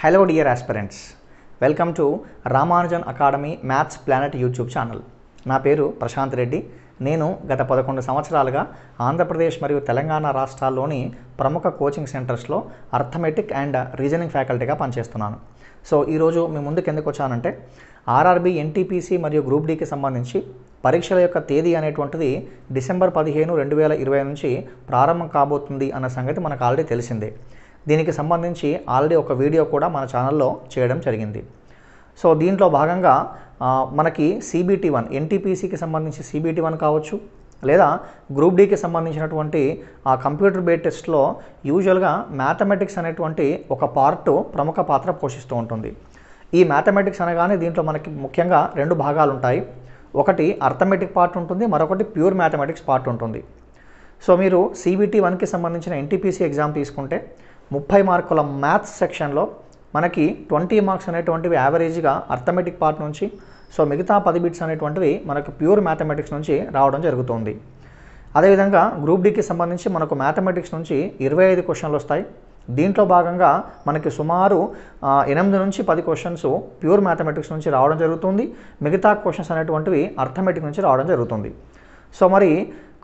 Hello dear aspirants, welcome to Ramanujan Academy Maths Planet YouTube channel. నా పేరు ప్రశాంత్ రెడ్డి. నేను గత 11 సంవత్సరాలుగా ఆంధ్రప్రదేశ్ మరియు తెలంగాణ రాష్ట్రాల్లోని ప్రముఖ కోచింగ్ సెంటర్స్లో అర్థమెటిక్ అండ్ రీజనింగ్ ఫ్యాకల్టీగా పనిచేస్తున్నాను. సో ఈరోజు మీ ముందుకు ఎందుకు వచ్చానంటే ఆర్ఆర్బీ ఎన్టీపీసీ మరియు గ్రూప్ డీకి సంబంధించి పరీక్షల యొక్క తేదీ అనేటువంటిది డిసెంబర్ 15, 2020 నుంచి ప్రారంభం కాబోతుంది అన్న సంగతి మనకు ఆల్రెడీ తెలిసిందే. దీనికి సంబంధించి ఆల్రెడీ ఒక వీడియో కూడా మన ఛానల్లో చేయడం జరిగింది. సో దీంట్లో భాగంగా మనకి CBT1 ఎన్టీపీసీకి సంబంధించి CBT1 కావచ్చు, లేదా గ్రూప్ డీకి సంబంధించినటువంటి ఆ కంప్యూటర్ బేస్డ్ టెస్ట్లో యూజువల్గా మ్యాథమెటిక్స్ అనేటువంటి ఒక పార్ట్ ప్రముఖ పాత్ర పోషిస్తూ ఉంటుంది. ఈ మ్యాథమెటిక్స్ అనగానే దీంట్లో మనకి ముఖ్యంగా 2 భాగాలు ఉంటాయి. ఒకటి అర్థమెటిక్ పార్ట్ ఉంటుంది, మరొకటి ప్యూర్ మ్యాథమెటిక్స్ పార్ట్ ఉంటుంది. సో మీరు CBT1కి సంబంధించిన ఎన్టీపీసీ ఎగ్జామ్ తీసుకుంటే 30 మార్కుల మ్యాథ్స్ సెక్షన్లో మనకి 20 మార్క్స్ అనేటువంటివి యావరేజ్గా అర్థమెటిక్ పార్ట్ నుంచి, సో మిగతా 10 బిట్స్ అనేటువంటివి మనకు ప్యూర్ మ్యాథమెటిక్స్ నుంచి రావడం జరుగుతుంది. అదేవిధంగా గ్రూప్ డీకి సంబంధించి మనకు మ్యాథమెటిక్స్ నుంచి 25 క్వశ్చన్లు వస్తాయి. దీంట్లో భాగంగా మనకి సుమారు 8 నుంచి 10 క్వశ్చన్స్ ప్యూర్ మ్యాథమెటిక్స్ నుంచి రావడం జరుగుతుంది. మిగతా క్వశ్చన్స్ అనేటువంటివి అర్థమెటిక్ నుంచి రావడం జరుగుతుంది. సో మరి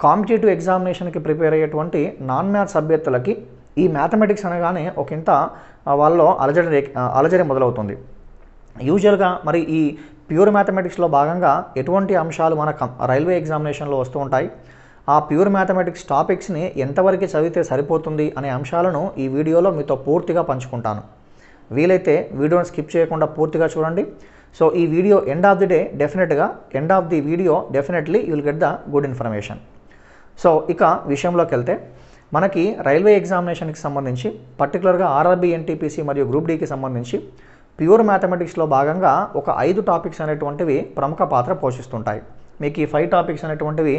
కాంపిటేటివ్ ఎగ్జామినేషన్కి ప్రిపేర్ అయ్యేటువంటి నాన్ మ్యాథ్స్ అభ్యర్థులకి ఈ మ్యాథమెటిక్స్ అనగానే ఒకంత వాళ్ళలో అలజడి మొదలవుతుంది. యూజువల్గా మరి ఈ ప్యూర్ మ్యాథమెటిక్స్లో భాగంగా ఎటువంటి అంశాలు మన రైల్వే ఎగ్జామినేషన్లో వస్తూ ఉంటాయి, ఆ ప్యూర్ మ్యాథమెటిక్స్ టాపిక్స్ని ఎంతవరకు చదివితే సరిపోతుంది అనే అంశాలను ఈ వీడియోలో మీతో పూర్తిగా పంచుకుంటాను. వీలైతే వీడియోని స్కిప్ చేయకుండా పూర్తిగా చూడండి. సో ఈ video end of the video definitely you will get the good information. So ఇక విషయంలోకి వెళ్తే మనకి రైల్వే ఎగ్జామినేషన్కి సంబంధించి పర్టికులర్గా ఆర్ఆర్బీ ఎన్టీపీసీ మరియు గ్రూప్ డీకి సంబంధించి ప్యూర్ మ్యాథమెటిక్స్లో భాగంగా ఒక 5 టాపిక్స్ అనేటువంటివి ప్రముఖ పాత్ర పోషిస్తుంటాయి. మీకు ఈ 5 టాపిక్స్ అనేటువంటివి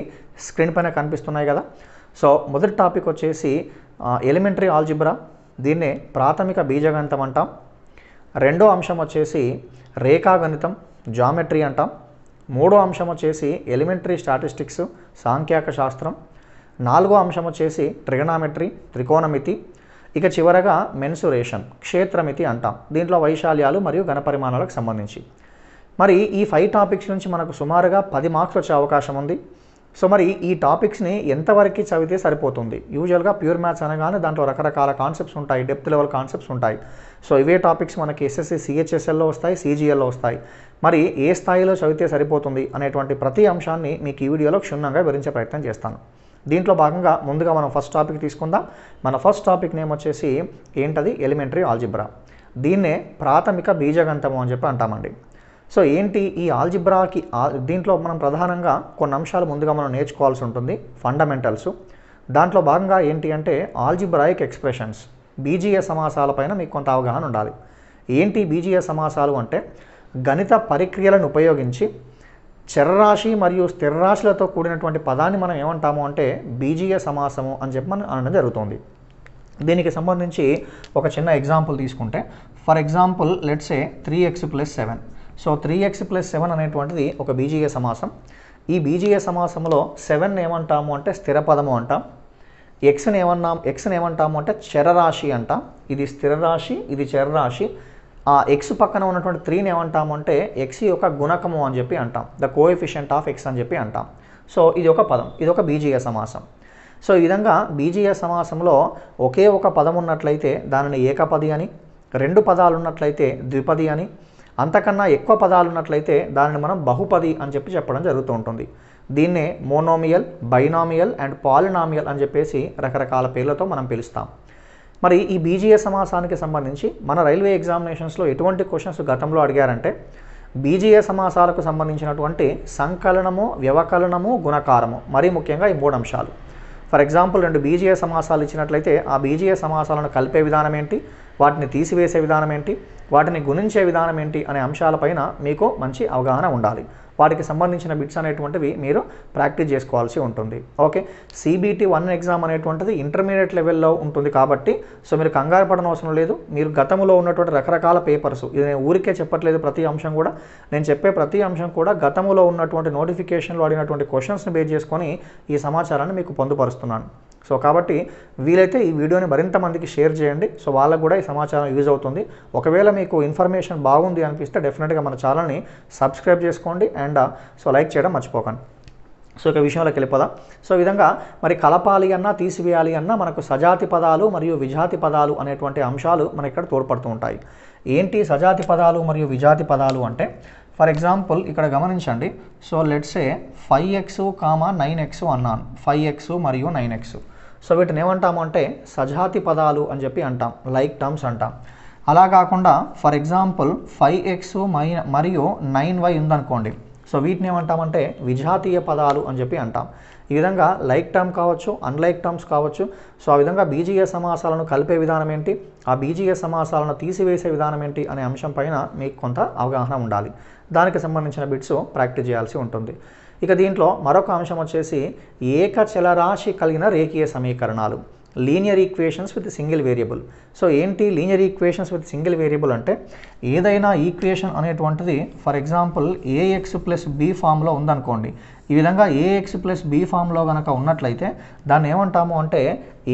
స్క్రీన్ పైన కనిపిస్తున్నాయి కదా. సో మొదటి టాపిక్ వచ్చేసి ఎలిమెంటరీ ఆల్జిబ్రా, దీన్నే ప్రాథమిక బీజగణితం అంటాం. రెండో అంశం వచ్చేసి రేఖాగణితం, జామెట్రీ అంటాం. మూడో అంశం వచ్చేసి ఎలిమెంటరీ స్టాటిస్టిక్స్, సాంఖ్యాక శాస్త్రం. నాలుగో అంశం వచ్చేసి ట్రిగనామెట్రీ, త్రికోణమితి. ఇక చివరగా మెన్సురేషన్, క్షేత్రమితి అంటాం. దీంట్లో వైశాల్యాలు మరియు ఘనపరిమాణాలకు సంబంధించి మరి ఈ 5 టాపిక్స్ నుంచి మనకు సుమారుగా 10 మార్క్స్ వచ్చే అవకాశం ఉంది. సో మరి ఈ టాపిక్స్ని ఎంతవరకు చదివితే సరిపోతుంది? యూజువల్గా ప్యూర్ మ్యాథ్స్ అనగానే దాంట్లో రకరకాల కాన్సెప్ట్స్ ఉంటాయి, డెప్త్ లెవెల్ కాన్సెప్ట్స్ ఉంటాయి. సో ఇవే టాపిక్స్ మనకి SSC CHSLలో వస్తాయి, CGLలో వస్తాయి. మరి ఏ స్థాయిలో చదివితే సరిపోతుంది అనేటువంటి ప్రతి అంశాన్ని మీకు ఈ వీడియోలో క్షుణ్ణంగా వివరించే ప్రయత్నం చేస్తాను. దీంట్లో భాగంగా ముందుగా మనం ఫస్ట్ టాపిక్ తీసుకుందాం. మన ఫస్ట్ టాపిక్ నేమ్ వచ్చేసి ఏంటది? Elementary algebra. దీన్నే ప్రాథమిక బీజగణితము అని చెప్పి అంటామండి. సో ఏంటి ఈ ఆల్జిబ్రాకి? దీంట్లో మనం ప్రధానంగా కొన్ని అంశాలు ముందుగా మనం నేర్చుకోవాల్సి ఉంటుంది, ఫండమెంటల్స్. దాంట్లో భాగంగా ఏంటి అంటే ఆల్జిబ్రాయిక్ ఎక్స్ప్రెషన్స్, బీజీయ సమాసాలపైన మీకు కొంత అవగాహన ఉండాలి. ఏంటి బీజీయ సమాసాలు అంటే గణిత పరిక్రియలను ఉపయోగించి చరరాశి మరియు స్థిరరాశులతో కూడినటువంటి పదాన్ని మనం ఏమంటాము అంటే బీజీయ సమాసము అని చెప్పి మనం అనడం జరుగుతుంది. దీనికి సంబంధించి ఒక చిన్న ఎగ్జాంపుల్ తీసుకుంటే, for example let's say 3x + 7. So 3x + 7 అనేటువంటిది ఒక బీజీయ సమాసం. ఈ బీజీయ సమాసంలో 7 ఏమంటాము అంటే స్థిర పదము అంటాం. ఎక్స్ని ఏమంటాము అంటే చరరాశి అంటాం. ఇది స్థిరరాశి, ఇది చరరాశి. ఆ ఎక్స్ పక్కన ఉన్నటువంటి 3ని ఏమంటాము అంటే ఎక్స్ యొక్క గుణకము అని చెప్పి అంటాం, ద కోఎఫిషియంట్ ఆఫ్ ఎక్స్ అని చెప్పి అంటాం. సో ఇది ఒక పదం, ఇది ఒక బీజీయ సమాసం. సో ఈ విధంగా బీజీయ సమాసంలో ఒకే ఒక పదం ఉన్నట్లయితే దానిని ఏకపది అని, 2 పదాలు ఉన్నట్లయితే ద్విపది అని, అంతకన్నా ఎక్కువ పదాలు ఉన్నట్లయితే దానిని మనం బహుపది అని చెప్పి చెప్పడం జరుగుతూ ఉంటుంది. దీన్నే మోనోమియల్, బైనామియల్ అండ్ పాలినామియల్ అని చెప్పేసి రకరకాల పేర్లతో మనం పిలుస్తాం. మరి ఈ బీజీయ సమాసానికి సంబంధించి మన రైల్వే ఎగ్జామినేషన్స్లో ఎటువంటి క్వశ్చన్స్ గతంలో అడిగారంటే బీజీయ సమాసాలకు సంబంధించినటువంటి సంకలనము, వ్యవకలనము, గుణకారము, మరీ ముఖ్యంగా ఈ 3 అంశాలు. ఫర్ ఎగ్జాంపుల్ 2 బీజీయ సమాసాలు ఇచ్చినట్లయితే ఆ బీజీయ సమాసాలను కలిపే విధానం ఏంటి, వాటిని తీసివేసే విధానం ఏంటి, వాటిని గుణించే విధానం ఏంటి అనే అంశాలపైన మీకు మంచి అవగాహన ఉండాలి. వాటికి సంబంధించిన బిట్స్ అనేటువంటివి మీరు ప్రాక్టీస్ చేసుకోవాల్సి ఉంటుంది. ఓకే, CBT1 ఎగ్జామ్ అనేటువంటిది ఇంటర్మీడియట్ లెవెల్లో ఉంటుంది కాబట్టి సో మీరు కంగారు పడనవసరం లేదు. మీరు గతంలో ఉన్నటువంటి రకరకాల పేపర్స్, ఇది నేను ఊరికే చెప్పట్లేదు, ప్రతి అంశం కూడా నేను చెప్పే ప్రతి అంశం కూడా గతంలో ఉన్నటువంటి నోటిఫికేషన్లో అడిగినటువంటి క్వశ్చన్స్ని బేస్ చేసుకొని ఈ సమాచారాన్ని మీకు పొందుపరుస్తున్నాను. సో కాబట్టి వీలైతే ఈ వీడియోని మరింత మందికి షేర్ చేయండి. సో వాళ్ళకు కూడా ఈ సమాచారం యూజ్ అవుతుంది. ఒకవేళ మీకు ఇన్ఫర్మేషన్ బాగుంది అనిపిస్తే డెఫినెట్గా మన ఛానల్ని సబ్స్క్రైబ్ చేసుకోండి అండ్ సో లైక్ చేయడం మర్చిపోకండి. సో ఇక విషయంలోకి వెళ్ళిపోదాం. సో ఈ విధంగా మరి కలపాలి అన్నా తీసివేయాలి అన్నా మనకు సజాతి పదాలు మరియు విజాతి పదాలు అనేటువంటి అంశాలు మన ఇక్కడ తోడ్పడుతూ ఉంటాయి. ఏంటి సజాతి పదాలు మరియు విజాతి పదాలు అంటే, ఫర్ ఎగ్జాంపుల్ ఇక్కడ గమనించండి. So let's say 5x, 9x అన్నాను. 5x మరియు 9x. సో వీటిని ఏమంటాము అంటే సజాతి పదాలు అని చెప్పి అంటాం, లైక్ టర్మ్స్ అంటాం. అలా కాకుండా ఫర్ ఎగ్జాంపుల్ 5x మరియు 9y ఉందనుకోండి. సో వీటిని ఏమంటామంటే విజాతీయ పదాలు అని చెప్పి అంటాం. ఈ విధంగా లైక్ టర్మ్ కావచ్చు, అన్లైక్ టర్మ్స్ కావచ్చు. సో ఆ విధంగా బీజీయ సమాసాలను కలిపే విధానం ఏంటి, ఆ బీజీయ సమాసాలను తీసివేసే విధానం ఏంటి అనే అంశం పైన మీకు కొంత అవగాహన ఉండాలి. దానికి సంబంధించిన బిట్స్ ప్రాక్టీస్ చేయాల్సి ఉంటుంది. ఇక దీంట్లో మరొక అంశం వచ్చేసి ఏకచలరాశి కలిగిన రేఖీయ సమీకరణాలు, linear equations with single variable. So ఏంటి linear equations with single variable అంటే, ఏదైనా ఈక్వేషన్ అనేటువంటిది for example AX plus B ఫామ్లో ఉందనుకోండి. ఈ విధంగా ఏఎక్స్ ప్లస్ బి ఫామ్లో కనుక ఉన్నట్లయితే దాన్ని ఏమంటాము అంటే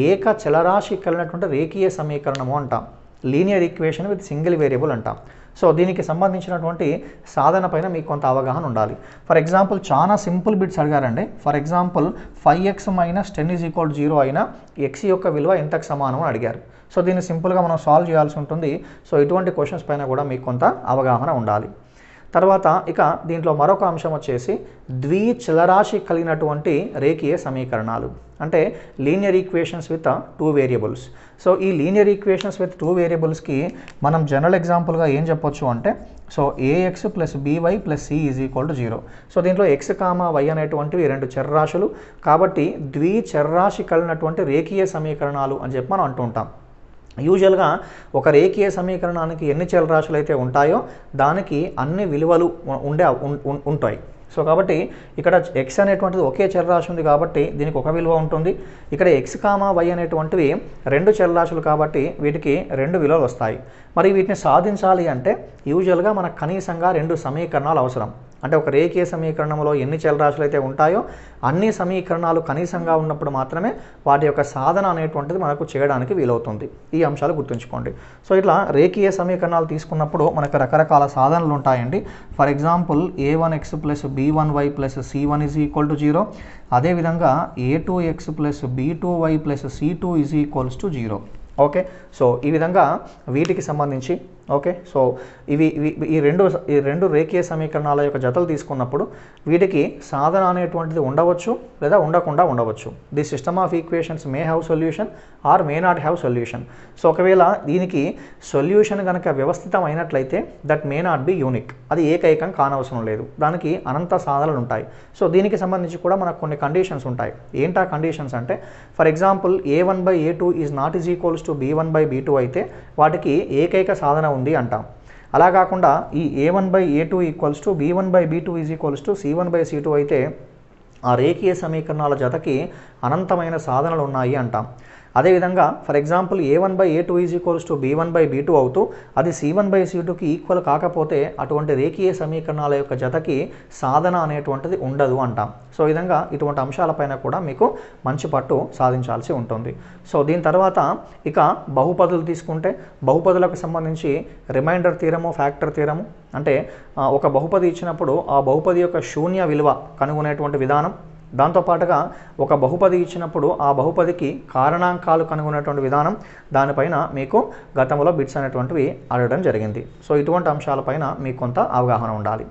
ఏకచలరాశి కలిగినటువంటి రేఖీయ సమీకరణము అంటాం, linear equation with single variable అంటాం. సో దీనికి సంబంధించినటువంటి సాధన పైన మీకు కొంత అవగాహన ఉండాలి. ఫర్ ఎగ్జాంపుల్ చాలా సింపుల్ బిట్స్ అడిగారండి. ఫర్ ఎగ్జాంపుల్ 5x - 10 = 0 అయినా x యొక్క విలువ ఎంతకు సమానం అని అడిగారు. సో దీన్ని సింపుల్గా మనం సాల్వ్ చేయాల్సి ఉంటుంది. సో ఇటువంటి క్వశ్చన్స్ పైన కూడా మీకు కొంత అవగాహన ఉండాలి. తర్వాత ఇక దీంట్లో మరొక అంశం వచ్చేసి ద్విచలరాశి కలిగినటువంటి రేఖీయ సమీకరణాలు, అంటే linear equations with 2 variables. So ఈ లీనియర్ ఈక్వేషన్స్ విత్ 2 వేరియబుల్స్కి మనం జనరల్ ఎగ్జాంపుల్గా ఏం చెప్పొచ్చు అంటే, so ax + by + c = 0. So దీంట్లో x, y అనేటువంటివి రెండు చరరాశులు కాబట్టి ద్విచరరాశి కలిగినటువంటి రేఖీయ సమీకరణాలు అని చెప్పి మనం అంటూ ఉంటాం. యూజువల్గా ఒక రేఖీయ సమీకరణానికి ఎన్ని చలరాశులు అయితే ఉంటాయో దానికి అన్ని విలువలు ఉంటాయి. సో కాబట్టి ఇక్కడ x అనేటువంటిది ఒకే చలరాశి ఉంది కాబట్టి దీనికి ఒక విలువ ఉంటుంది. ఇక్కడ x, y అనేటువంటివి రెండు చలరాశులు కాబట్టి వీటికి రెండు విలువలు వస్తాయి. మరి వీటిని సాధించాలి అంటే యూజువల్గా మనకు కనీసంగా రెండు సమీకరణాలు అవసరం. అంటే ఒక రేఖీయ సమీకరణంలో ఎన్ని చలరాశులు అయితే ఉంటాయో అన్ని సమీకరణాలు కనీసంగా ఉన్నప్పుడు మాత్రమే వాటి యొక్క సాధన అనేటువంటిది మనకు చేయడానికి వీలవుతుంది. ఈ అంశాలు గుర్తుంచుకోండి. సో ఇట్లా రేఖీయ సమీకరణాలు తీసుకున్నప్పుడు మనకు రకరకాల సాధనలు ఉంటాయండి. For example a1x + b1y + c1 = 0. అదేవిధంగా a2x + b2y + c2 = 0. Okay, so ఈ విధంగా వీటికి సంబంధించి ఓకే, సో ఈ రెండు రేఖీయ సమీకరణాల యొక్క జతలు తీసుకున్నప్పుడు వీటికి సాధన అనేటువంటిది ఉండవచ్చు లేదా ఉండకుండా ఉండవచ్చు. The system of equations may have solution or may not have solution. So ఒకవేళ దీనికి సొల్యూషన్ కనుక వ్యవస్థితం అయినట్లయితే that may not be unique, అది ఏకైకం కానవసరం లేదు, దానికి అనంత సాధనలు ఉంటాయి. సో దీనికి సంబంధించి కూడా మనకు కొన్ని కండిషన్స్ ఉంటాయి. ఏంటా కండిషన్స్ అంటే, ఫర్ ఎగ్జాంపుల్ a1/a2 = b1/b2 అయితే వాటికి ఏకైక సాధన ఉంది అంటాం. అలా కాకుండా ఈ a1/a2 = b1/b2 = c1/c2 అయితే ఆ రేఖీయ సమీకరణాల జతకి అనంతమైన సాధనలు ఉన్నాయి అంటాం. అదేవిధంగా ఫర్ ఎగ్జాంపుల్ a1/a2 = b1/b2 అవుతూ అది c1/c2కి ఈక్వల్ కాకపోతే అటువంటి రేఖీయ సమీకరణాల యొక్క జతకి సాధన అనేటువంటిది ఉండదు అంటాం. సో ఈ విధంగా ఇటువంటి అంశాలపైన కూడా మీకు మంచి పట్టు సాధించాల్సి ఉంటుంది. సో దీని తర్వాత ఇక బహుపదులు తీసుకుంటే బహుపదులకు సంబంధించి రిమైండర్ థీరము, ఫ్యాక్టర్ థీరము, అంటే ఒక బహుపది ఇచ్చినప్పుడు ఆ బహుపది యొక్క శూన్య విలువ కనుగొనేటువంటి విధానం, దాంతోపాటుగా ఒక బహుపది ఇచ్చినప్పుడు ఆ బహుపదికి కారణాంకాలు కనుగొనేటువంటి విధానం, దానిపైన మీకు గతంలో బిట్స్ అనేటువంటివి అడగడం జరిగింది. సో ఇటువంటి అంశాలపైన మీకు కొంత అవగాహన ఉండాలి.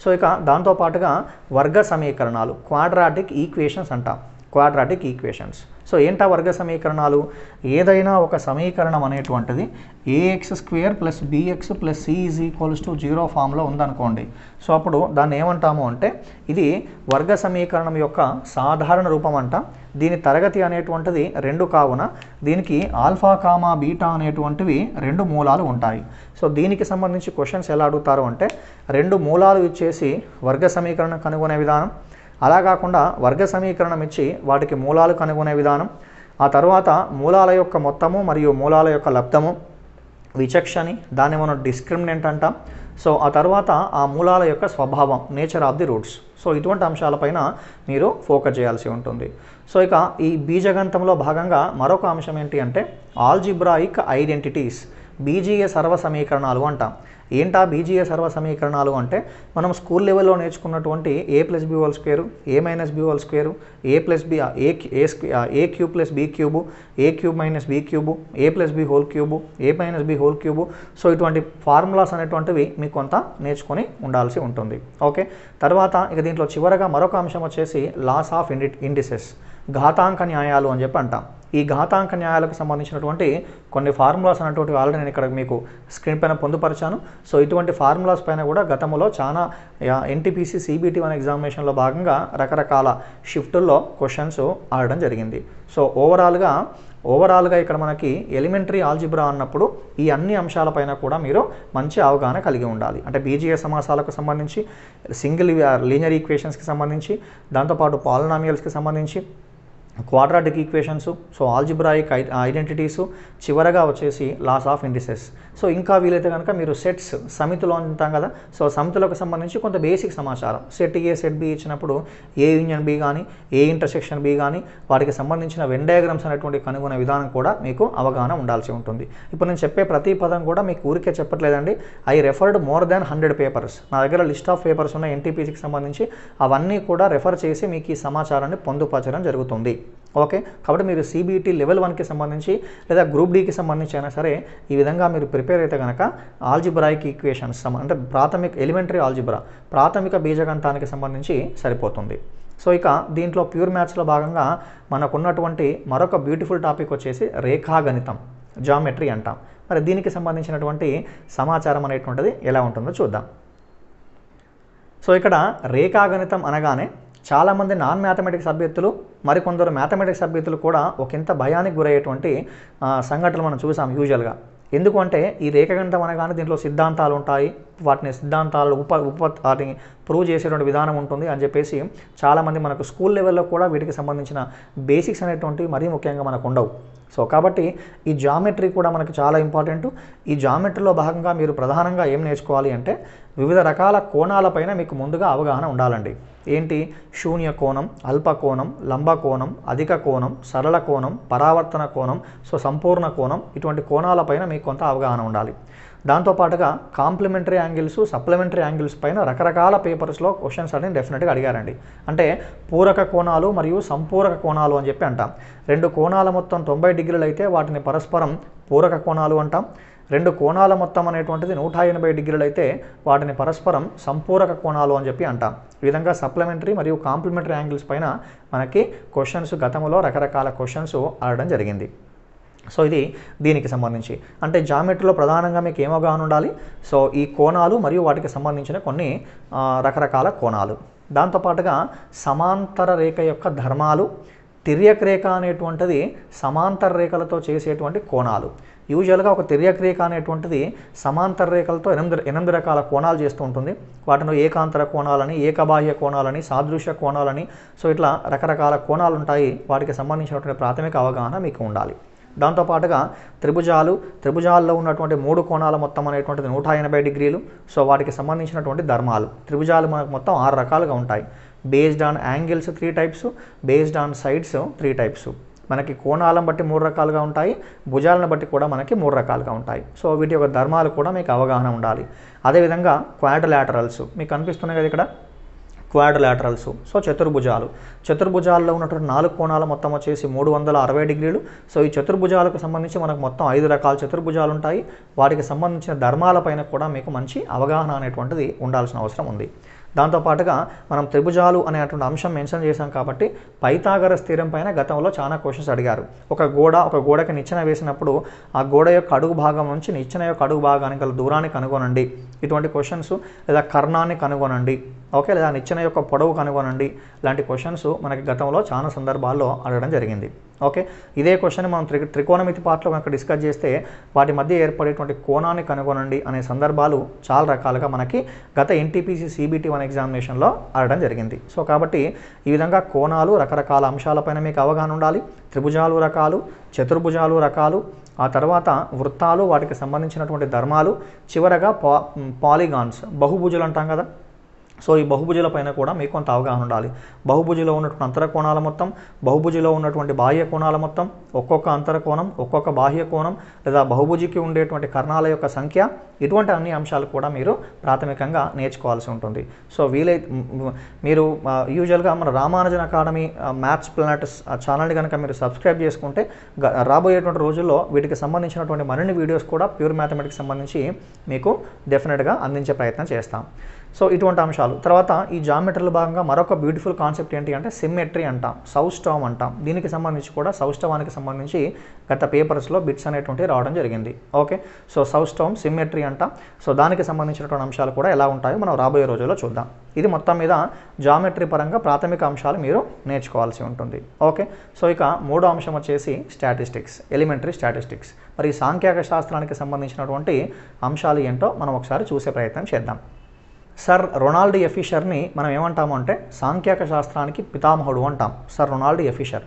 సో ఇక దాంతోపాటుగా వర్గ సమీకరణాలు, క్వాడ్రాటిక్ ఈక్వేషన్స్ అంటాం, క్వాడ్రాటిక్ ఈక్వేషన్స్. సో ఏంటా వర్గ సమీకరణాలు, ఏదైనా ఒక సమీకరణం అనేటువంటిది ax² + bx + c = 0 ఫామ్లో ఉందనుకోండి. సో అప్పుడు దాన్ని ఏమంటాము అంటే ఇది వర్గ సమీకరణం యొక్క సాధారణ రూపం అంట. దీని తరగతి అనేటువంటిది 2 కావున దీనికి ఆల్ఫా, బీటా అనేటువంటివి 2 మూలాలు ఉంటాయి. సో దీనికి సంబంధించి క్వశ్చన్స్ ఎలా అడుగుతారు అంటే 2 మూలాలు ఇచ్చేసి వర్గ సమీకరణం కనుగొనే విధానం, అలా కాకుండా వర్గ సమీకరణం ఇచ్చి వాటికి మూలాలు కనుగొనే విధానం, ఆ తర్వాత మూలాల యొక్క మొత్తము మరియు మూలాల యొక్క లబ్ధము, విచక్షణి, దాన్ని మనం డిస్క్రిమినెంట్ అంటాం. సో ఆ తర్వాత ఆ మూలాల యొక్క స్వభావం, nature of the roots. So ఇటువంటి అంశాలపైన మీరు ఫోకస్ చేయాల్సి ఉంటుంది. సో ఇక ఈ బీజగణితంలో భాగంగా మరొక అంశం ఏంటి అంటే ఆల్జిబ్రాయిక్ ఐడెంటిటీస్, బీజీయ సర్వ సమీకరణాలు అంటాం. ఏంటా బీజీయ సర్వ సమీకరణాలు అంటే మనం స్కూల్ లెవెల్లో నేర్చుకున్నటువంటి a+b², a-b², a+b a³ + b³, a³ - b³, a+b³, a-b³. So ఇటువంటి ఫార్ములాస్ అనేటువంటివి మీకు కొంత నేర్చుకొని ఉండాల్సి ఉంటుంది. ఓకే, తర్వాత ఇక దీంట్లో చివరగా మరొక అంశం వచ్చేసి లాస్ ఆఫ్ ఇండిసెస్, ఘాతాంక న్యాయాలు అని చెప్పి అంటాం. ఈ ఘాతాంక న్యాయాలకు సంబంధించినటువంటి కొన్ని ఫార్ములాస్ అనేటువంటివి ఆల్రెడీ నేను ఇక్కడ మీకు స్క్రీన్ పైన పొందుపరిచాను. సో ఇటువంటి ఫార్ములాస్ పైన కూడా గతంలో చాలా ఎన్టీపీసీ CBT1 ఎగ్జామినేషన్లో భాగంగా రకరకాల షిఫ్టుల్లో క్వశ్చన్స్ ఆడడం జరిగింది. సో ఓవరాల్గా ఇక్కడ మనకి ఎలిమెంటరీ ఆల్జిబ్రా అన్నప్పుడు ఈ అన్ని అంశాలపైన కూడా మీరు మంచి అవగాహన కలిగి ఉండాలి. అంటే బీజీయ సమాసాలకు సంబంధించి, సింగిల్ లీనియర్ ఈక్వేషన్స్కి సంబంధించి, దాంతోపాటు పాలినామియల్స్కి సంబంధించి, క్వాడ్రాటిక్ ఈక్వేషన్స్, సో ఆల్జిబ్రాయిక్ ఐడెంటిటీసు, చివరగా వచ్చేసి లాస్ ఆఫ్ ఇండిసెస్. సో ఇంకా వీలైతే కనుక మీరు సెట్స్, సమితులు అంటాం కదా, సో సమితులకు సంబంధించి కొంత బేసిక్ సమాచారం, సెట్ A సెట్ B ఇచ్చినప్పుడు A యూనియన్ B కానీ, A ఇంటర్సెక్షన్ B కానీ, వాటికి సంబంధించిన వెన్ డయాగ్రామ్స్ అనేటువంటి కనుగొనే విధానం కూడా మీకు అవగాహన ఉండాల్సి ఉంటుంది. ఇప్పుడు నేను చెప్పే ప్రతి పదం కూడా మీకు ఊరికే చెప్పట్లేదండి. I referred more than 100 papers. నా దగ్గర లిస్ట్ ఆఫ్ పేపర్స్ ఉన్న ఎన్టీపీసీకి సంబంధించి అవన్నీ కూడా రెఫర్ చేసి మీకు ఈ సమాచారాన్ని పొందుపరచడం జరుగుతుంది. ఓకే, కాబట్టి మీరు CBT లెవెల్ 1కి సంబంధించి లేదా గ్రూప్ Dకి సంబంధించి అయినా సరే ఈ విధంగా మీరు ప్రిపేర్ అయితే కనుక ఆల్జిబ్రాయిక్ ఈక్వేషన్స్ అంటే ఎలిమెంటరీ ఆల్జిబ్రా, ప్రాథమిక బీజగణితానికి సంబంధించి సరిపోతుంది. సో ఇక దీంట్లో ప్యూర్ మ్యాథ్స్లో భాగంగా మనకున్నటువంటి మరొక బ్యూటిఫుల్ టాపిక్ వచ్చేసి రేఖాగణితం, జామెట్రీ అంటాం. మరి దీనికి సంబంధించినటువంటి సమాచారం అనేటువంటిది ఎలా ఉంటుందో చూద్దాం. సో ఇక్కడ రేఖాగణితం అనగానే చాలామంది నాన్ మ్యాథమెటిక్స్ అభ్యర్థులు, మరికొందరు మ్యాథమెటిక్స్ అభ్యర్థులు కూడా ఒకంత భయానికి గురయ్యేటువంటి సంఘటనలు మనం చూసాం యూజువల్గా. ఎందుకంటే ఈ రేఖాగణితం అనగానే దీంట్లో సిద్ధాంతాలు ఉంటాయి, వాటిని సిద్ధాంతాలు వాటిని ప్రూవ్ చేసేటువంటి విధానం ఉంటుంది అని చెప్పేసి చాలామంది మనకు స్కూల్ లెవెల్లో కూడా వీటికి సంబంధించిన బేసిక్స్ అనేటువంటివి మరీ ముఖ్యంగా మనకు ఉండవు. సో కాబట్టి ఈ జామెట్రీ కూడా మనకు చాలా ఇంపార్టెంట్. ఈ జామెట్రీలో భాగంగా మీరు ప్రధానంగా ఏం నేర్చుకోవాలి అంటే వివిధ రకాల కోణాలపైన మీకు ముందుగా అవగాహన ఉండాలండి. ఏంటి? శూన్య కోణం, అల్ప కోణం, లంబ కోణం, అధిక కోణం, సరళ కోణం, పరావర్తన కోణం, సో సంపూర్ణ కోణం, ఇటువంటి కోణాలపైన మీకు కొంత అవగాహన ఉండాలి. దాంతోపాటుగా కాంప్లిమెంటరీ యాంగిల్స్, సప్లిమెంటరీ యాంగిల్స్ పైన రకరకాల పేపర్స్లో క్వశ్చన్స్ అనేది డెఫినెట్గా అడిగారండి. అంటే పూరక కోణాలు మరియు సంపూరక కోణాలు అని చెప్పి అంటాం. రెండు కోణాల మొత్తం 90 డిగ్రీలు అయితే వాటిని పరస్పరం పూరక కోణాలు అంటాం. రెండు కోణాల మొత్తం అనేటువంటిది 180 డిగ్రీలు అయితే వాటిని పరస్పరం సంపూరక కోణాలు అని చెప్పి అంటాం. ఈ విధంగా సప్లిమెంటరీ మరియు కాంప్లిమెంటరీ యాంగిల్స్ పైన మనకి క్వశ్చన్స్ గతంలో రకరకాల క్వశ్చన్స్ ఆడడం జరిగింది. సో ఇది దీనికి సంబంధించి అంటే జామెట్రీలో ప్రధానంగా మీకు ఏం అవగాహన ఉండాలి? సో ఈ కోణాలు మరియు వాటికి సంబంధించిన కొన్ని రకరకాల కోణాలు, దాంతోపాటుగా సమాంతర రేఖ యొక్క ధర్మాలు, తిర్యక్ రేఖ అనేటువంటిది సమాంతర రేఖలతో చేసేటువంటి కోణాలు. యూజువల్గా ఒక తిర్యక్ రేఖ అనేటువంటిది సమాంతర రేఖలతో 8 రకాల కోణాలు చేస్తూ ఉంటుంది. వాటిలో ఏకాంతర కోణాలని, ఏకబాహ్య కోణాలని, సాదృశ్య కోణాలని, సో ఇట్లా రకరకాల కోణాలు ఉంటాయి. వాటికి సంబంధించినటువంటి ప్రాథమిక అవగాహన మీకు ఉండాలి. దాంతోపాటుగా త్రిభుజాల్లో ఉన్నటువంటి 3 కోణాల మొత్తం అనేటువంటిది 180 డిగ్రీలు. సో వాటికి సంబంధించినటువంటి ధర్మాలు, త్రిభుజాలు మనకు మొత్తం 6 రకాలుగా ఉంటాయి. Based on angles 3 types, based on sides 3 types. మనకి కోణాలను బట్టి 3 రకాలుగా ఉంటాయి, భుజాలను బట్టి కూడా మనకి 3 రకాలుగా ఉంటాయి. సో వీటి యొక్క ధర్మాలు కూడా మీకు అవగాహన ఉండాలి. అదేవిధంగా క్వాడ్రిలాటరల్స్ మీకు కనిపిస్తున్నాయి కదా ఇక్కడ, క్వాడ్రిలాటరల్స్, సో చతుర్భుజాల్లో ఉన్నటువంటి 4 కోణాల మొత్తం వచ్చేసి 360 డిగ్రీలు. సో ఈ చతుర్భుజాలకు సంబంధించి మనకు మొత్తం 5 రకాల చతుర్భుజాలు ఉంటాయి. వాటికి సంబంధించిన ధర్మాలపైన కూడా మీకు మంచి అవగాహన అనేటువంటిది ఉండాల్సిన అవసరం ఉంది. దాంతోపాటుగా మనం త్రిభుజాలు అనేటువంటి అంశం మెన్షన్ చేశాం కాబట్టి పైథాగరస్ థీరం పైన గతంలో చాలా క్వశ్చన్స్ అడిగారు. ఒక గోడకి నిచ్చెన వేసినప్పుడు ఆ గోడ యొక్క అడుగు భాగం నుంచి నిచ్చెన యొక్క అడుగు భాగానికి గల దూరాన్ని కనుగొనండి, ఇటువంటి క్వశ్చన్స్. లేదా కర్ణాన్ని కనుగొనండి, ఓకే, లేదా నిచ్చెన యొక్క పొడవు కనుగొనండి, ఇలాంటి క్వశ్చన్స్ మనకి గతంలో చాలా సందర్భాల్లో అడగడం జరిగింది. ఓకే, ఇదే క్వశ్చన్ మనం త్రికోణమితి పార్ట్లో కనుక డిస్కస్ చేస్తే వాటి మధ్య ఏర్పడేటువంటి కోణాన్ని కనుగొనండి అనే సందర్భాలు చాలా రకాలుగా మనకి గత ఎన్టీపీసీ CBT1 ఎగ్జామినేషన్లో అడగడం జరిగింది. సో కాబట్టి ఈ విధంగా కోణాలు, రకరకాల అంశాలపైన మీకు అవగాహన ఉండాలి. త్రిభుజాలు రకాలు, చతుర్భుజాలు రకాలు, ఆ తర్వాత వృత్తాలు, వాటికి సంబంధించినటువంటి ధర్మాలు, చివరగా పాలిగాన్స్, బహుభుజులు అంటాం కదా. సో ఈ బహుభుజుల పైన కూడా మీకు కొంత అవగాహన ఉండాలి. బహుభుజిలో ఉన్నటువంటి అంతర కోణాల మొత్తం, బహుభుజిలో ఉన్నటువంటి బాహ్య కోణాల మొత్తం, ఒక్కొక్క అంతర కోణం, ఒక్కొక్క బాహ్య కోణం, లేదా బహుభుజికి ఉండేటువంటి కర్ణాల యొక్క సంఖ్య, ఇటువంటి అన్ని అంశాలు కూడా మీరు ప్రాథమికంగా నేర్చుకోవాల్సి ఉంటుంది. సో మీరు యూజువల్గా మన రామానుజన్ అకాడమీ మ్యాథ్స్ ప్లానెట్ ఛానల్ని కనుక మీరు సబ్స్క్రైబ్ చేసుకుంటే రాబోయేటువంటి రోజుల్లో వీటికి సంబంధించినటువంటి మరిన్ని వీడియోస్ కూడా ప్యూర్ మ్యాథమెటిక్స్ సంబంధించి మీకు డెఫినెట్గా అందించే ప్రయత్నం చేస్తాం. సో ఇటువంటి అంశాలు. తర్వాత ఈ జామెట్రీలో భాగంగా మరొక బ్యూటిఫుల్ కాన్సెప్ట్ ఏంటి అంటే సిమ్మెట్రీ అంటాం, సౌస్టవం అంటాం. దీనికి సంబంధించి కూడా సౌష్టవానికి సంబంధించి గత పేపర్స్లో బిట్స్ అనేటువంటివి రావడం జరిగింది. ఓకే, సో సౌష్టవం, సిమ్మెట్రీ అంటాం. సో దానికి సంబంధించినటువంటి అంశాలు కూడా ఎలా ఉంటాయో మనం రాబోయే రోజుల్లో చూద్దాం. ఇది మొత్తం మీద జామెట్రీ పరంగా ప్రాథమిక అంశాలు మీరు నేర్చుకోవాల్సి ఉంటుంది. ఓకే, సో ఇక మూడో అంశం వచ్చేసి స్టాటిస్టిక్స్, ఎలిమెంటరీ స్టాటిస్టిక్స్. మరి సాంఖ్యక శాస్త్రానికి సంబంధించినటువంటి అంశాలు ఏంటో మనం ఒకసారి చూసే ప్రయత్నం చేద్దాం. సర్ రొనాల్డ్ ఎ. ఫిషర్ని మనం ఏమంటాము అంటే సాంఖ్యక శాస్త్రానికి పితామహుడు అంటాం. సర్ రొనాల్డ్ ఎ. ఫిషర్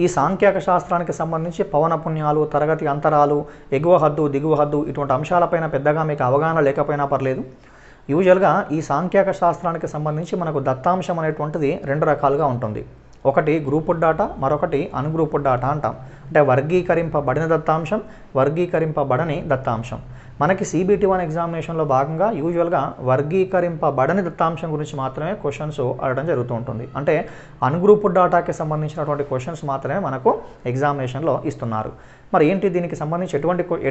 ఈ సాంఖ్యక శాస్త్రానికి సంబంధించి పవనపుణ్యాలు, తరగతి అంతరాలు, ఎగువ హద్దు, దిగువ హద్దు ఇటువంటి అంశాలపైన పెద్దగా మీకు అవగాహన లేకపోయినా పర్లేదు. యూజువల్గా ఈ సాంఖ్యక శాస్త్రానికి సంబంధించి మనకు దత్తాంశం అనేటువంటిది రెండు రకాలుగా ఉంటుంది. ఒకటి గ్రూపుడ్ డాటా, మరొకటి అన్గ్రూపుడ్ డాటా అంటాం. అంటే వర్గీకరింపబడిన దత్తాంశం, వర్గీకరింపబడని దత్తాంశం. మనకి CBT1 ఎగ్జామినేషన్లో భాగంగా యూజువల్గా వర్గీకరింపబడని దత్తాంశం గురించి మాత్రమే క్వశ్చన్స్ అడగడం జరుగుతూ ఉంటుంది. అంటే అన్గ్రూపుడ్ డాటాకి సంబంధించినటువంటి క్వశ్చన్స్ మాత్రమే మనకు ఎగ్జామినేషన్లో ఇస్తున్నారు. మరి ఏంటి దీనికి సంబంధించి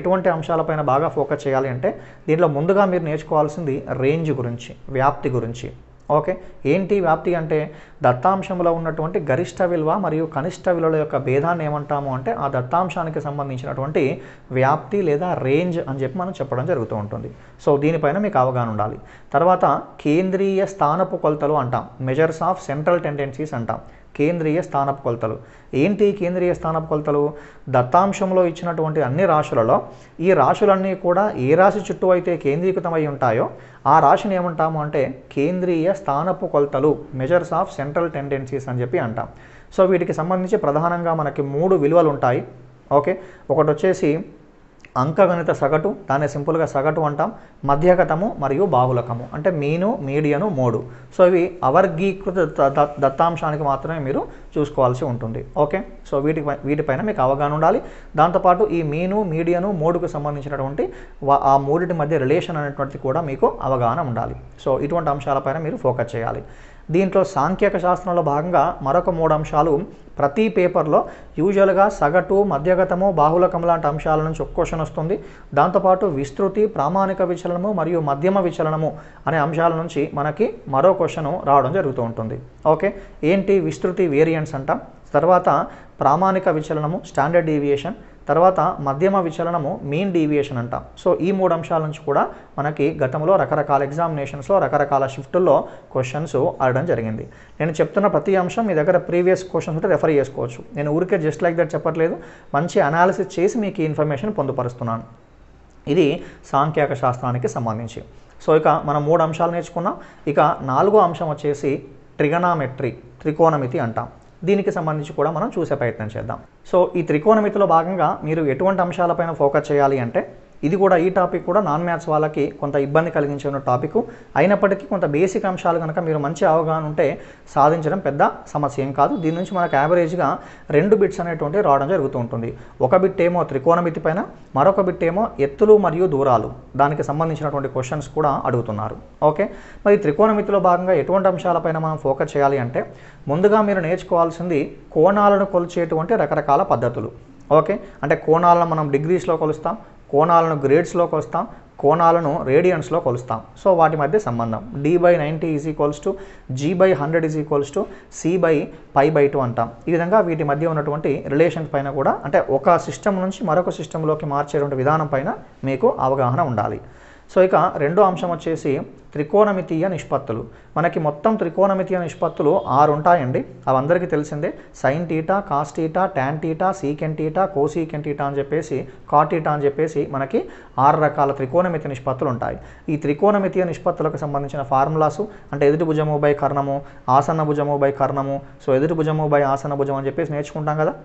ఎటువంటి అంశాలపైన బాగా ఫోకస్ చేయాలి అంటే దీంట్లో ముందుగా మీరు నేర్చుకోవాల్సింది రేంజ్ గురించి, వ్యాప్తి గురించి. ఓకే, ఏంటి వ్యాప్తి అంటే దత్తాంశంలో ఉన్నటువంటి గరిష్ట విలువ మరియు కనిష్ట విలువల యొక్క భేదాన్ని ఏమంటాము అంటే ఆ దత్తాంశానికి సంబంధించినటువంటి వ్యాప్తి లేదా రేంజ్ అని చెప్పి మనం చెప్పడం జరుగుతూ ఉంటుంది. సో దీనిపైన మీకు అవగాహన ఉండాలి. తర్వాత కేంద్రీయ స్థానపు కొలతలు అంటాం, మెజర్స్ ఆఫ్ సెంట్రల్ టెండెన్సీస్ అంటాం. కేంద్రీయ స్థానపు కొలతలు ఏంటి? కేంద్రీయ స్థానపు కొలతలు దత్తాంశంలో ఇచ్చినటువంటి అన్ని రాశులలో ఈ రాశులన్నీ కూడా ఏ రాశి చుట్టూ అయితే కేంద్రీకృతమై ఉంటాయో ఆ రాశిని ఏమంటాము అంటే కేంద్రీయ స్థానపు కొలతలు, మెజర్స్ ఆఫ్ సెంట్రల్ టెండెన్సీస్ అని చెప్పి అంటాం. సో వీటికి సంబంధించి ప్రధానంగా మనకి 3 విలువలు ఉంటాయి. ఓకే, ఒకటి వచ్చేసి అంకగణిత సగటు, దాన్ని సింపుల్గా సగటు అంటాం. మధ్యగతము మరియు బాహులకము అంటే మీను, మీడియను, మోడు. సో ఇవి అవర్గీకృత దత్తాంశానికి మాత్రమే మీరు చూసుకోవాల్సి ఉంటుంది. ఓకే, సో వీటిపైన మీకు అవగాహన ఉండాలి. దాంతోపాటు ఈ మీను, మీడియను, మోడుకు సంబంధించినటువంటి ఆ మూడిటి మధ్య రిలేషన్ అనేటువంటిది కూడా మీకు అవగాహన ఉండాలి. సో ఇటువంటి అంశాలపైన మీరు ఫోకస్ చేయాలి. దీంట్లో సాంఖ్యక శాస్త్రంలో భాగంగా మరొక 3 అంశాలు ప్రతి పేపర్లో యూజువల్గా సగటు, మధ్యగతము, బాహులకం లాంటి అంశాల నుంచి ఒక క్వశ్చన్ వస్తుంది. దాంతోపాటు విస్తృతి, ప్రామాణిక విచలనము మరియు మధ్యమ విచలనము అనే అంశాల నుంచి మనకి మరో క్వశ్చన్ రావడం జరుగుతూ ఉంటుంది. ఓకే, ఏంటి? విస్తృతి వేరియన్స్ అంటాం. తర్వాత ప్రామాణిక విచలనము, స్టాండర్డ్ డీవియేషన్. తర్వాత మధ్యమ విచలనము, మీన్ డీవియేషన్ అంటాం. సో ఈ 3 అంశాల నుంచి కూడా మనకి గతంలో రకరకాల ఎగ్జామినేషన్స్లో రకరకాల షిఫ్టుల్లో క్వశ్చన్స్ అడగడం జరిగింది. నేను చెప్తున్న ప్రతి అంశం మీ దగ్గర ప్రీవియస్ క్వశ్చన్స్ ఉంటే రెఫర్ చేసుకోవచ్చు. నేను ఊరికే జస్ట్ లైక్ దట్ చెప్పట్లేదు, మంచి అనాలిసిస్ చేసి మీకు ఈ ఇన్ఫర్మేషన్ పొందుపరుస్తున్నాను. ఇది సాంఖ్యక శాస్త్రానికి సంబంధించి. సో ఇక మనం 3 అంశాలు నేర్చుకున్నాం. ఇక 4వ అంశం వచ్చేసి ట్రిగనామెట్రీ, త్రికోణమితి అంటాం. దీనికి సంబంధించి కూడా మనం చూసే ప్రయత్నం చేద్దాం. సో ఈ త్రికోణమితిలో భాగంగా మీరు ఎటువంటి అంశాలపైన ఫోకస్ చేయాలి అంటే ఇది కూడా ఈ టాపిక్ కూడా నాన్ మ్యాథ్స్ వాళ్ళకి కొంత ఇబ్బంది కలిగించే టాపిక్ అయినప్పటికీ కొంత బేసిక్ అంశాలు కనుక మీరు మంచి అవగాహన ఉంటే సాధించడం పెద్ద సమస్య ఏం కాదు. దీని నుంచి మనకు యావరేజ్గా 2 బిట్స్ అనేటువంటి రావడం జరుగుతూ ఉంటుంది. ఒక బిట్ ఏమో త్రికోణమితి పైన, మరొక బిట్ ఏమో ఎత్తులు మరియు దూరాలు, దానికి సంబంధించినటువంటి క్వశ్చన్స్ కూడా అడుగుతున్నారు. ఓకే, మరి త్రికోణమితిలో భాగంగా ఎటువంటి అంశాలపైన మనం ఫోకస్ చేయాలి అంటే ముందుగా మీరు నేర్చుకోవాల్సింది కోణాలను కొలిచేటువంటి రకరకాల పద్ధతులు. ఓకే, అంటే కోణాలను మనం డిగ్రీస్లో కొలుస్తాం, కోణాలను గ్రేడ్స్లో కొలుస్తాం, కోణాలను రేడియన్స్లో కొలుస్తాం. సో వాటి మధ్య సంబంధం d/90 = g/100 = c/π/2 అంటాం. ఈ విధంగా వీటి మధ్య ఉన్నటువంటి రిలేషన్ పైన కూడా అంటే ఒక సిస్టమ్ నుంచి మరొక సిస్టంలోకి మార్చేటువంటి విధానం పైన మీకు అవగాహన ఉండాలి. సో ఇక రెండో అంశం వచ్చేసి త్రికోణమితీయ నిష్పత్తులు. మనకి మొత్తం త్రికోణమితీయ నిష్పత్తులు 6 ఉంటాయండి. అవి అందరికీ తెలిసిందే. Sine theta, cos theta, tan theta, సీకెన్ theta, కోసీకెన్ theta అని చెప్పేసి, కాట్ టీటా అని చెప్పేసి మనకి 6 రకాల త్రికోణమితి నిష్పత్తులు ఉంటాయి. ఈ త్రికోణమితీయ నిష్పత్తులకు సంబంధించిన ఫార్ములాసు అంటే ఎదుటి భుజము బై కర్ణము, ఆసన్న భుజము బై కర్ణము, సో ఎదుటి భుజము బై ఆసన్న భుజం అని చెప్పేసి నేర్చుకుంటాం కదా.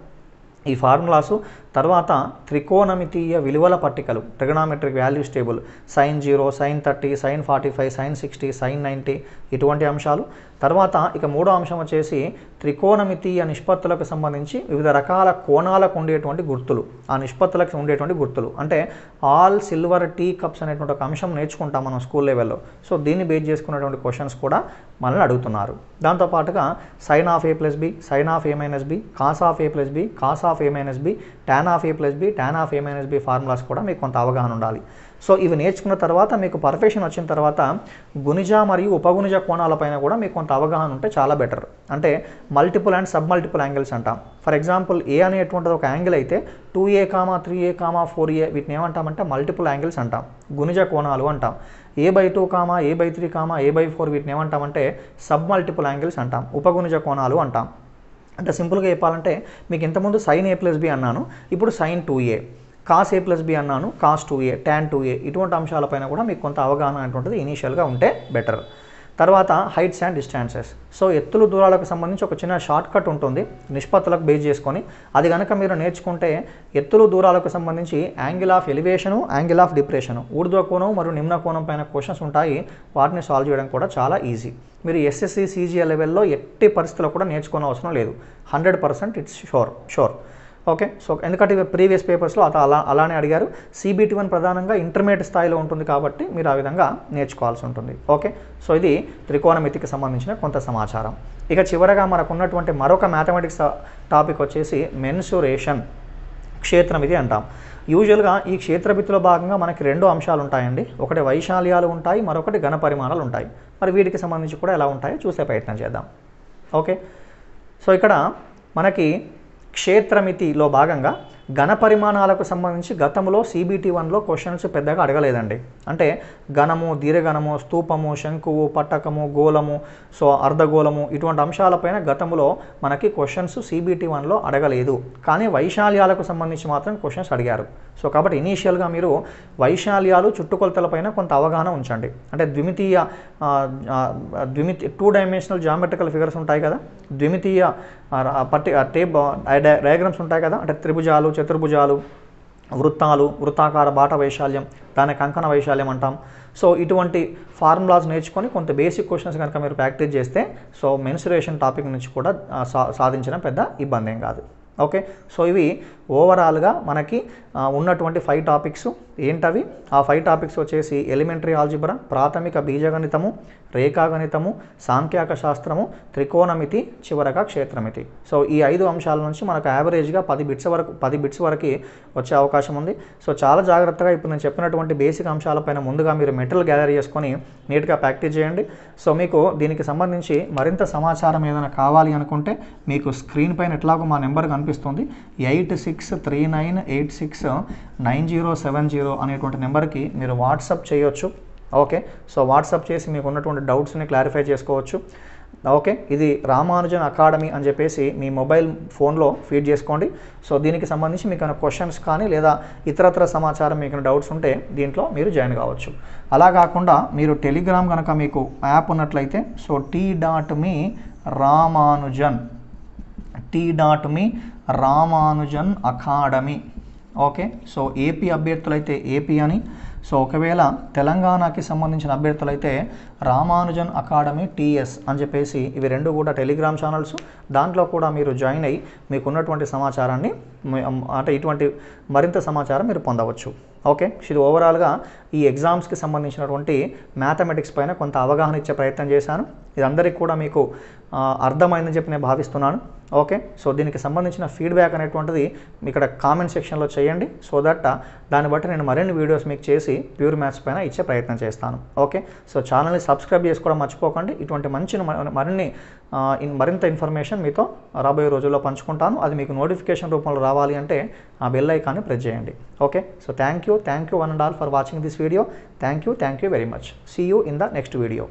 ఈ ఫార్ములాసు తర్వాత త్రికోణమితీయ విలువల పట్టికలు, trigonometric values table, sin 0, sin 30, sin 45, sin 60, sin 90 ఇటువంటి అంశాలు. తర్వాత ఇక మూడో అంశం వచ్చేసి త్రికోణమితీయ నిష్పత్తులకు సంబంధించి వివిధ రకాల కోణాలకు ఉండేటువంటి గుర్తులు, ఆ నిష్పత్తులకు ఉండేటువంటి గుర్తులు. అంటే ఆల్ సిల్వర్ టీ కప్స్ అనేటువంటి ఒక అంశం నేర్చుకుంటాం మనం స్కూల్ లెవెల్లో. సో దీన్ని బేస్ చేసుకున్నటువంటి క్వశ్చన్స్ కూడా మనల్ని అడుగుతున్నారు. దాంతోపాటుగా sin of a plus b, sin of a minus b, cos of a plus b, cos of a minus b, tan of a plus b, tan of a minus b formulas కూడా మీకు కొంత అవగాహన ఉండాలి. So ఇవి నేర్చుకున్న తర్వాత మీకు perfection వచ్చిన తర్వాత గుణిజ మరియు ఉపగుణిజ కోణాలపైన కూడా మీకు కొంత అవగాహన ఉంటే చాలా బెటర్. అంటే multiple and sub multiple angles అంటాం. ఫర్ ఎగ్జాంపుల్ ఏ అనేటువంటిది ఒక యాంగిల్ అయితే 2a, 3a, 4a వీటిని ఏమంటామంటే మల్టిపుల్ యాంగిల్స్ అంటాం, గుణిజ కోణాలు అంటాం. a/2, a/3, a/4 వీటిని ఏమంటామంటే సబ్ మల్టిపుల్ యాంగిల్స్ అంటాం, ఉపగుణిజ కోణాలు అంటాం. అంటే సింపుల్గా చెప్పాలంటే మీకు ఇంతకుముందు sin a plus b అన్నాను, ఇప్పుడు sin 2a, cos a plus b అన్నాను, cos 2a, tan 2a ఇటువంటి అంశాలపైన కూడా మీకు కొంత అవగాహన అనేటువంటిది ఇనీషియల్గా ఉంటే బెటర్. తర్వాత హైట్స్ అండ్ డిస్టాన్సెస్. సో ఎత్తులు దూరాలకు సంబంధించి ఒక చిన్న షార్ట్ కట్ ఉంటుంది నిష్పత్తులకు బేస్ చేసుకొని. అది కనుక మీరు నేర్చుకుంటే ఎత్తులు దూరాలకు సంబంధించి angle of elevation, angle of depression, ఊర్ధ్వ కోణం మరియు నిమ్న కోణం పైన క్వశ్చన్స్ ఉంటాయి. వాటిని సాల్వ్ చేయడం కూడా చాలా ఈజీ. మీరు ఎస్ఎస్సి సిజిఎల్ లెవెల్లో ఎట్టి పరిస్థితుల్లో కూడా నేర్చుకోని అవసరం లేదు. 100% ఇట్స్ షూర్. ఓకే. సో ఎందుకంటే ప్రీవియస్ పేపర్స్లో అలానే అడిగారు. CBT1 ప్రధానంగా ఇంటర్మీడియట్ స్థాయిలో ఉంటుంది కాబట్టి మీరు ఆ విధంగా నేర్చుకోవాల్సి ఉంటుంది. ఓకే. సో ఇది త్రికోణమితికి సంబంధించిన కొంత సమాచారం. ఇక చివరగా మనకు ఉన్నటువంటి మరొక మ్యాథమెటిక్స్ టాపిక్ వచ్చేసి మెన్సురేషన్, క్షేత్రమితి అంటాం. యూజువల్గా ఈ క్షేత్రమితిలో భాగంగా మనకి రెండు అంశాలు ఉంటాయండి. ఒకటి వైశాల్యాలు ఉంటాయి, మరొకటి ఘన పరిమాణాలు ఉంటాయి. మరి వీటికి సంబంధించి కూడా ఎలా ఉంటాయో చూసే ప్రయత్నం చేద్దాం. ఓకే. సో ఇక్కడ మనకి క్షేత్రమితిలో భాగంగా ఘన పరిమాణాలకు సంబంధించి గతంలో CBT1లో క్వశ్చన్స్ పెద్దగా అడగలేదండి. అంటే ఘనము, దీర్ఘనము, స్తూపము, శంకువు, పట్టకము, గోళము, సో అర్ధగోళము ఇటువంటి అంశాలపైన గతంలో మనకి క్వశ్చన్స్ CBT1లో అడగలేదు. కానీ వైశాల్యాలకు సంబంధించి మాత్రం క్వశ్చన్స్ అడిగారు. సో కాబట్టి ఇనీషియల్గా మీరు వైశాల్యాలు, చుట్టుకొలతలపైన కొంత అవగాహన ఉంచండి. అంటే ద్విమితీయ 2 డైమెన్షనల్ జామెట్రికల్ ఫిగర్స్ ఉంటాయి కదా, ద్విమితీయ డయాగ్రామ్స్ ఉంటాయి కదా, అంటే త్రిభుజాలు, చతుర్భుజాలు, వృత్తాలు, వృత్తాకార బాట వైశాల్యం, దాని కంకణ వైశాల్యం అంటాం. సో ఇటువంటి ఫార్ములాస్ నేర్చుకొని కొంత బేసిక్ క్వశ్చన్స్ కనుక మీరు ప్రాక్టీస్ చేస్తే సో మెన్సురేషన్ టాపిక్ నుంచి కూడా సాధించడం పెద్ద ఇబ్బంది ఏం కాదు. ఓకే. సో ఇవి ఓవరాల్గా మనకి ఉన్నటువంటి 5 టాపిక్స్ ఏంటవి? ఆ 5 టాపిక్స్ వచ్చేసి ఎలిమెంటరీ ఆల్జిబ్రా, ప్రాథమిక బీజగణితము, రేఖాగణితము, సాంఖ్యాక శాస్త్రము, త్రికోణమితి, చివరగా క్షేత్రమితి. సో ఈ 5 అంశాల నుంచి మనకు యావరేజ్గా 10 బిట్స్ వరకు వచ్చే అవకాశం ఉంది. సో చాలా జాగ్రత్తగా ఇప్పుడు నేను చెప్పినటువంటి బేసిక్ అంశాలపైన ముందుగా మీరు మెటీరియల్ గ్యాదర్ చేసుకొని నీట్గా ప్రాక్టీస్ చేయండి. సో మీకు దీనికి సంబంధించి మరింత సమాచారం ఏదైనా కావాలి అనుకుంటే మీకు స్క్రీన్ పైన ఎట్లాగో మా నెంబర్ కనిపిస్తుంది, 8639869070 అనేటువంటి నెంబర్కి మీరు వాట్సాప్ చేయొచ్చు. ఓకే. సో వాట్సాప్ చేసి మీకు ఉన్నటువంటి డౌట్స్ని క్లారిఫై చేసుకోవచ్చు. ఓకే. ఇది రామానుజన్ అకాడమీ అని చెప్పేసి మీ మొబైల్ ఫోన్లో ఫీడ్ చేసుకోండి. సో దీనికి సంబంధించి మీకు ఏమైనా క్వశ్చన్స్ కానీ లేదా ఇతరత్ర సమాచారం మీకు డౌట్స్ ఉంటే దీంట్లో మీరు జాయిన్ కావచ్చు. అలా కాకుండా మీరు టెలిగ్రామ్ కనుక మీకు యాప్ ఉన్నట్లయితే so t.me Ramanujan Academy. Okay. So AP అభ్యర్థులైతే ఏపీ అని, సో ఒకవేళ తెలంగాణకి సంబంధించిన అభ్యర్థులైతే రామానుజన్ అకాడమీ TS అని చెప్పేసి ఇవి రెండు కూడా టెలిగ్రామ్ ఛానల్స్. దాంట్లో కూడా మీరు జాయిన్ అయ్యి మీకు ఉన్నటువంటి సమాచారాన్ని అంటే ఇటువంటి మరింత సమాచారం మీరు పొందవచ్చు. ఓకే. ఇది ఓవరాల్గా ఈ ఎగ్జామ్స్కి సంబంధించినటువంటి మ్యాథమెటిక్స్ పైన కొంత అవగాహన ఇచ్చే ప్రయత్నం చేశాను. ఇది అందరికీ కూడా మీకు అర్థమైందని చెప్పి నేను భావిస్తున్నాను. ఓకే. సో దీనికి సంబంధించిన ఫీడ్బ్యాక్ అనేటువంటిది ఇక్కడ కామెంట్ సెక్షన్లో చేయండి. సో దట్ దాన్ని బట్టి నేను మరిన్ని వీడియోస్ మీకు చేసి ప్యూర్ మ్యాథ్స్ పైన ఇచ్చే ప్రయత్నం చేస్తాను. ఓకే. సో ఛానల్ని సబ్స్క్రైబ్ చేసుకోవడం మర్చిపోకండి. ఇటువంటి మరింత ఇన్ఫర్మేషన్ మీతో రాబోయే రోజుల్లో పంచుకుంటాను. అది మీకు నోటిఫికేషన్ రూపంలో రావాలి అంటే ఆ బెల్ ఐకాన్ని ప్రెస్ చేయండి. Okay. So thank you one and all for watching this video. Thank you very much. See you in the next video.